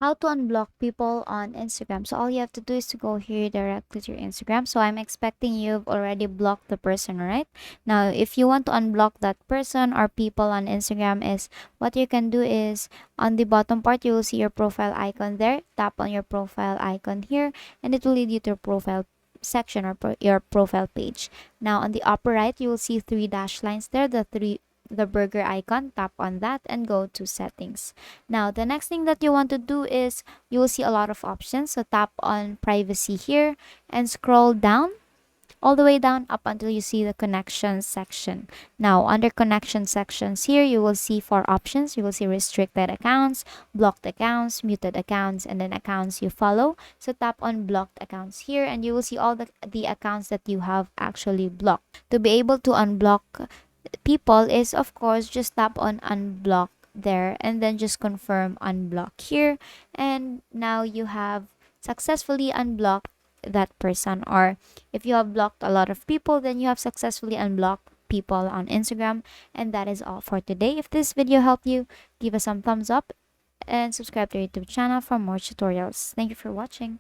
How to unblock people on Instagram. So all you have to do is to go here directly to your Instagram. So I'm expecting you've already blocked the person, right? Now, if you want to unblock that person or people on Instagram, is what you can do is on the bottom part you will see your profile icon there. Tap on your profile icon here, and it will lead you to your profile section or your profile page. Now on the upper right you will see three dash lines there, the burger icon. Tap on that and go to settings. Now, the next thing that you want to do is you will see a lot of options. So tap on privacy here and scroll down all the way down up until you see the connections section. Now, under connection sections here, you will see four options. You will see restricted accounts, blocked accounts, muted accounts, and then accounts you follow. So tap on blocked accounts here and you will see all the accounts that you have actually blocked. To be able to unblock people is of course just tap on unblock there and then just confirm unblock here, and now you have successfully unblocked that person. Or if you have blocked a lot of people, then you have successfully unblocked people on Instagram. And that is all for today. If this video helped you, give us some thumbs up and subscribe to our YouTube channel for more tutorials. Thank you for watching.